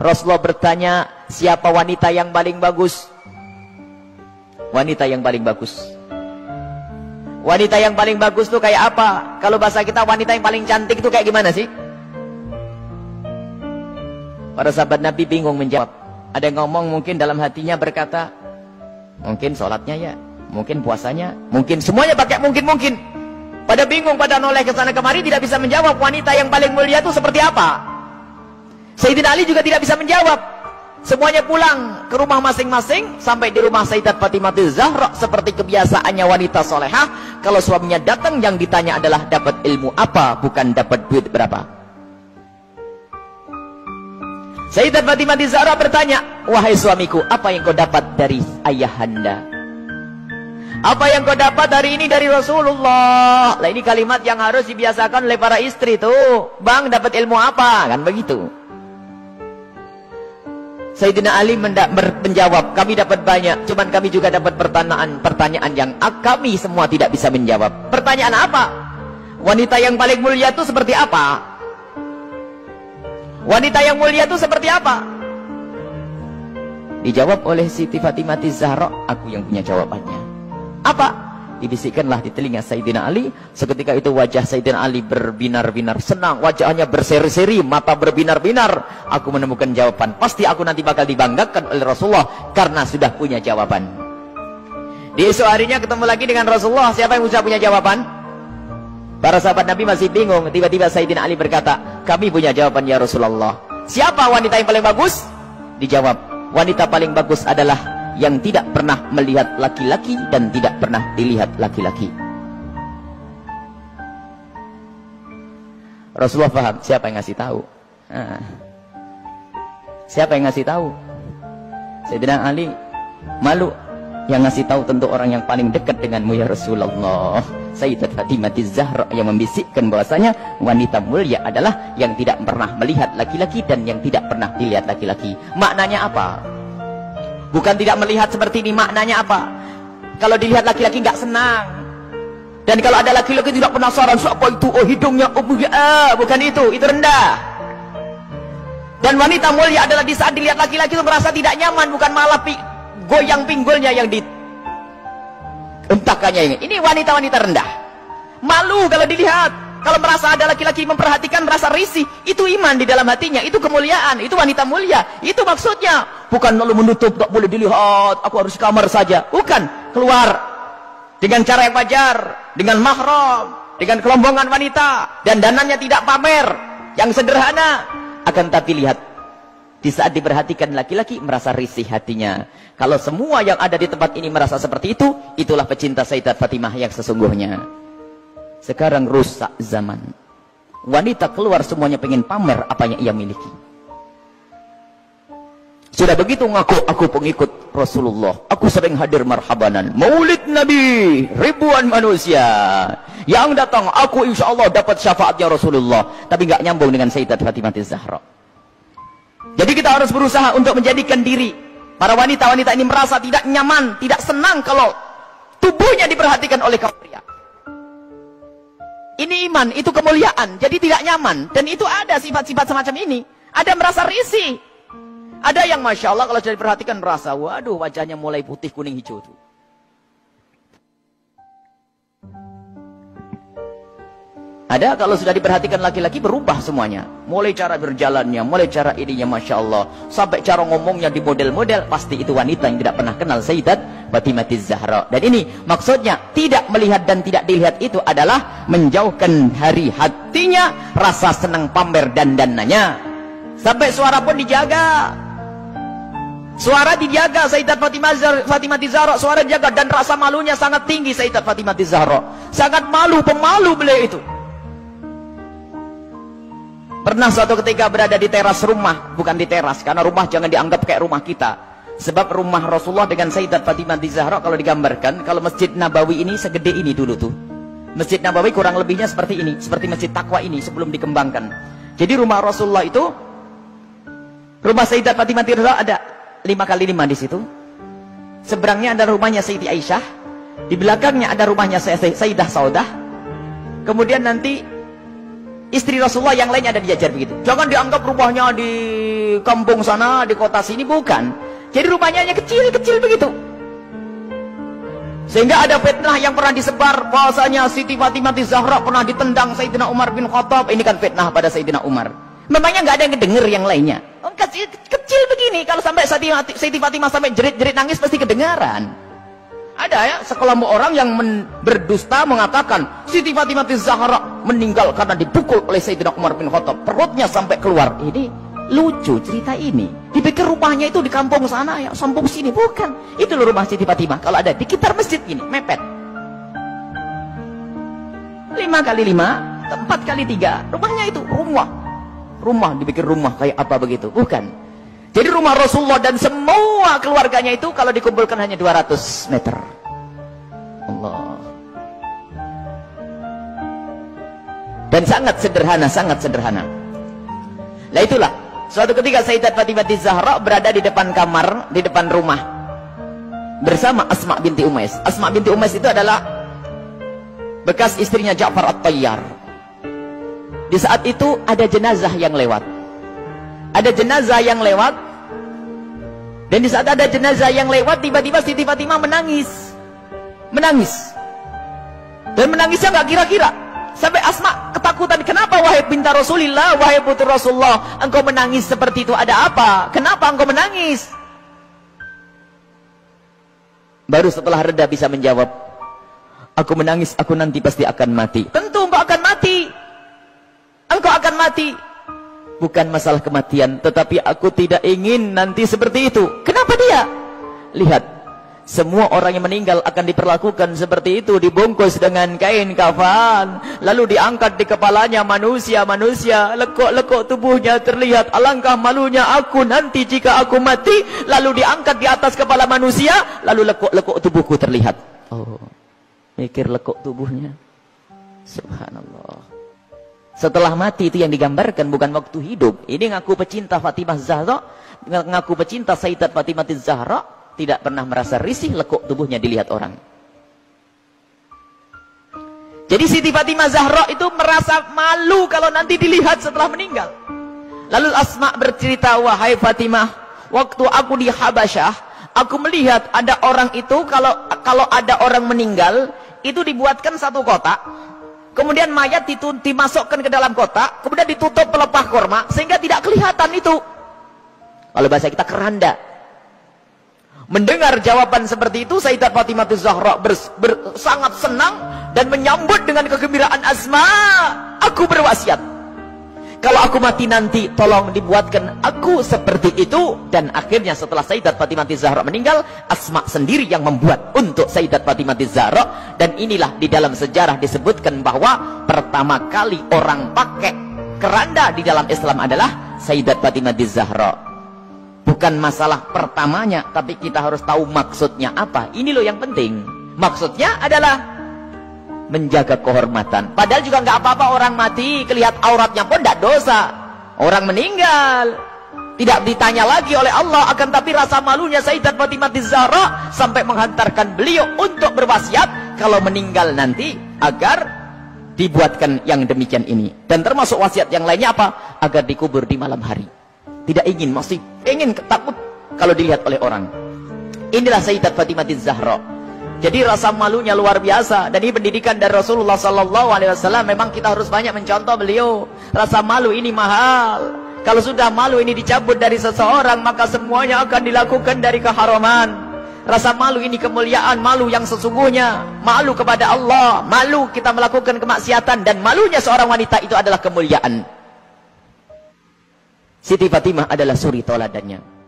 Rasulullah bertanya, siapa wanita yang paling bagus? Wanita yang paling bagus. Wanita yang paling bagus itu kayak apa? Kalau bahasa kita wanita yang paling cantik itu kayak gimana sih? Para sahabat Nabi bingung menjawab. Ada yang ngomong mungkin dalam hatinya berkata, mungkin sholatnya ya, mungkin puasanya, mungkin semuanya pakai mungkin. Pada bingung, pada noleh ke sana kemari, tidak bisa menjawab wanita yang paling mulia itu seperti apa. Sayyidina Ali juga tidak bisa menjawab. Semuanya pulang ke rumah masing-masing. Sampai di rumah Sayyidat Fatimah Zahra, seperti kebiasaannya wanita solehah, kalau suaminya datang yang ditanya adalah dapat ilmu apa, bukan dapat duit berapa. Sayyidat Fatimah Zahra bertanya, wahai suamiku, apa yang kau dapat dari ayahanda? Apa yang kau dapat hari ini dari Rasulullah? Lah ini kalimat yang harus dibiasakan oleh para istri tuh. Bang, dapat ilmu apa? Kan begitu. Sayyidina Ali menjawab, kami dapat banyak, cuman kami juga dapat pertanyaan yang kami semua tidak bisa menjawab. Pertanyaan apa? Wanita yang paling mulia itu seperti apa? Wanita yang mulia itu seperti apa? Dijawab oleh Siti Fatimah Zahra, aku yang punya jawabannya. Apa? Dibisikkanlah di telinga Sayyidina Ali. Seketika itu wajah Sayyidina Ali berbinar-binar senang, wajahnya berseri-seri, mata berbinar-binar. Aku menemukan jawaban. Pasti aku nanti bakal dibanggakan oleh Rasulullah karena sudah punya jawaban. Di esok harinya ketemu lagi dengan Rasulullah. Siapa yang sudah punya jawaban? Para sahabat Nabi masih bingung. Tiba-tiba Sayyidina Ali berkata, kami punya jawaban ya Rasulullah. Siapa wanita yang paling bagus? Dijawab, wanita paling bagus adalah yang tidak pernah melihat laki-laki dan tidak pernah dilihat laki-laki. Rasulullah paham siapa yang ngasih tahu. Siapa yang ngasih tahu? Sayyidina Ali malu. Yang ngasih tahu tentu orang yang paling dekat denganmu ya Rasulullah. Sayyidat Fatimah Zahra yang membisikkan bahwasanya wanita mulia adalah yang tidak pernah melihat laki-laki dan yang tidak pernah dilihat laki-laki. Maknanya apa? Bukan tidak melihat seperti ini, maknanya apa? Kalau dilihat laki-laki nggak senang. Dan kalau ada laki-laki tidak penasaran, siapa itu? Oh hidungnya, oh bukan itu rendah. Dan wanita mulia adalah di saat dilihat laki-laki itu merasa tidak nyaman, bukan malah goyang pinggulnya yang dientakannya ini. Ini wanita-wanita rendah. Malu kalau dilihat. Kalau merasa ada laki-laki memperhatikan, merasa risih, itu iman di dalam hatinya, itu kemuliaan, itu wanita mulia, itu maksudnya. Bukan lalu menutup, tak boleh dilihat, aku harus kamar saja. Bukan, keluar dengan cara yang wajar, dengan mahram, dengan kelombongan wanita, dan danannya tidak pamer, yang sederhana. Akan tapi lihat, di saat diperhatikan laki-laki merasa risih hatinya. Kalau semua yang ada di tempat ini merasa seperti itu, itulah pecinta Sayyidat Fatimah yang sesungguhnya. Sekarang rusak zaman. Wanita keluar semuanya pengen pamer apa yang ia miliki. Sudah begitu ngaku, aku pengikut Rasulullah. Aku sering hadir marhabanan. Maulid Nabi, ribuan manusia yang datang. Aku insya Allah dapat syafaatnya Rasulullah. Tapi nggak nyambung dengan Sayyidat Fatimah Zahra. Jadi kita harus berusaha untuk menjadikan diri para wanita-wanita ini merasa tidak nyaman, tidak senang kalau tubuhnya diperhatikan oleh kaum pria. Ini iman, itu kemuliaan. Jadi tidak nyaman. Dan itu ada sifat-sifat semacam ini. Ada merasa risih. Ada yang Masya Allah kalau sudah diperhatikan merasa, waduh wajahnya mulai putih, kuning, hijau tuh. Ada kalau sudah diperhatikan laki-laki berubah semuanya. Mulai cara berjalannya, mulai cara ininya Masya Allah. Sampai cara ngomongnya di model-model. Pasti itu wanita yang tidak pernah kenal Sayyidat Fatimah Zahra. Dan ini maksudnya tidak melihat dan tidak dilihat itu adalah menjauhkan dari hatinya rasa senang pamer dan dananya. Sampai suara pun dijaga. Suara dijaga Sayyidat Fatimah Zahra. Suara dijaga dan rasa malunya sangat tinggi Sayyidat Fatimah Zahra. Sangat malu, pemalu beliau itu. Pernah suatu ketika berada di teras rumah, bukan di teras, karena rumah jangan dianggap kayak rumah kita. Sebab rumah Rasulullah dengan Sayyidat Fatimah Zahra kalau digambarkan, kalau Masjid Nabawi ini segede ini dulu tuh. Masjid Nabawi kurang lebihnya seperti ini, seperti Masjid Taqwa ini sebelum dikembangkan. Jadi rumah Rasulullah itu, rumah Sayyidat Fatimah Zahra ada 5x5 di situ. Seberangnya ada rumahnya Sayyidi Aisyah, di belakangnya ada rumahnya Sayyidah Saudah. Kemudian nanti Istri Rasulullah yang lainnya ada diajar begitu. Jangan dianggap rumahnya di kampung sana, di kota sini, bukan. Jadi rumahnya hanya kecil-kecil begitu. Sehingga ada fitnah yang pernah disebar bahwasanya Siti Fatimah Zahra pernah ditendang Sayyidina Umar bin Khattab. Ini kan fitnah pada Sayyidina Umar. Memangnya nggak ada yang dengar yang lainnya. Kecil begini, kalau sampai Siti Fatimah sampai jerit-jerit nangis pasti kedengaran. Ada ya sekelompok orang yang berdusta mengatakan Siti Fatimah Zahra meninggal karena dipukul oleh Sayyidina Umar bin Khattab, perutnya sampai keluar. Ini lucu cerita ini. Dipikir rumahnya itu di kampung sana ya, kampung sini, bukan. Itu loh rumah Siti Fatimah. Kalau ada di sekitar masjid ini, mepet. 5 kali 5, 4 kali 3. Rumahnya itu rumah dipikir rumah kayak apa begitu, bukan. Jadi rumah Rasulullah dan semua keluarganya itu kalau dikumpulkan hanya 200 meter. Allah. Dan sangat sederhana. Nah itulah, suatu ketika Sayyidat Fatimah Zahra berada di depan kamar, di depan rumah bersama Asma binti Umais. Asma binti Umais itu adalah bekas istrinya Ja'far At-Tayyar. Di saat itu ada jenazah yang lewat. Dan di saat ada jenazah yang lewat, tiba-tiba Siti Fatimah menangis. Dan menangisnya nggak kira-kira. Sampai Asma ketakutan. Kenapa wahai binti Rasulillah, wahai putri Rasulullah, engkau menangis seperti itu, ada apa? Kenapa engkau menangis? Baru setelah reda bisa menjawab, aku menangis, aku nanti pasti akan mati. Tentu engkau akan mati. Engkau akan mati. Bukan masalah kematian, tetapi aku tidak ingin nanti seperti itu. Kenapa dia? Lihat, semua orang yang meninggal akan diperlakukan seperti itu, dibungkus dengan kain kafan, lalu diangkat di kepalanya manusia, lekuk-lekuk tubuhnya terlihat. Alangkah malunya aku nanti jika aku mati, lalu diangkat di atas kepala manusia, lalu lekuk-lekuk tubuhku terlihat. Oh, mikir lekuk tubuhnya. Subhanallah. Setelah mati itu yang digambarkan, bukan waktu hidup. Ini ngaku pecinta Fatimah Zahra, ngaku pecinta Sayyidat Fatimah Zahra, tidak pernah merasa risih lekuk tubuhnya dilihat orang. Jadi Siti Fatimah Zahra itu merasa malu kalau nanti dilihat setelah meninggal. Lalu Asma bercerita, wahai Fatimah, waktu aku di Habasyah, aku melihat ada orang itu, kalau ada orang meninggal, itu dibuatkan satu kotak. Kemudian mayat dimasukkan ke dalam kotak, kemudian ditutup pelepah korma, sehingga tidak kelihatan itu. Kalau bahasa kita keranda. Mendengar jawaban seperti itu, Sayyidat Fatimah Zahra sangat senang dan menyambut dengan kegembiraan Asma. Aku berwasiat, kalau aku mati nanti, tolong dibuatkan aku seperti itu. Dan akhirnya setelah Sayyidat Fatimah Zahra meninggal, Asma sendiri yang membuat untuk Sayyidat Fatimah Zahra. Dan inilah di dalam sejarah disebutkan bahwa pertama kali orang pakai keranda di dalam Islam adalah Sayyidat Fatimah Zahra. Bukan masalah pertamanya, tapi kita harus tahu maksudnya apa. Ini loh yang penting. Maksudnya adalah menjaga kehormatan. Padahal juga nggak apa-apa orang mati, kelihat auratnya pun tidak dosa. Orang meninggal tidak ditanya lagi oleh Allah. Akan tapi rasa malunya Sayyidat Fatimah Zahra sampai menghantarkan beliau untuk berwasiat kalau meninggal nanti agar dibuatkan yang demikian ini. Dan termasuk wasiat yang lainnya apa? Agar dikubur di malam hari. Tidak ingin, masih ingin, takut kalau dilihat oleh orang. Inilah Sayyidat Fatimah Zahra. Jadi rasa malunya luar biasa. Dan ini pendidikan dari Rasulullah SAW. Memang kita harus banyak mencontoh beliau. Rasa malu ini mahal. Kalau sudah malu ini dicabut dari seseorang, maka semuanya akan dilakukan dari keharaman. Rasa malu ini kemuliaan, malu yang sesungguhnya. Malu kepada Allah, malu kita melakukan kemaksiatan. Dan malunya seorang wanita itu adalah kemuliaan. Siti Fatimah adalah suri toladannya.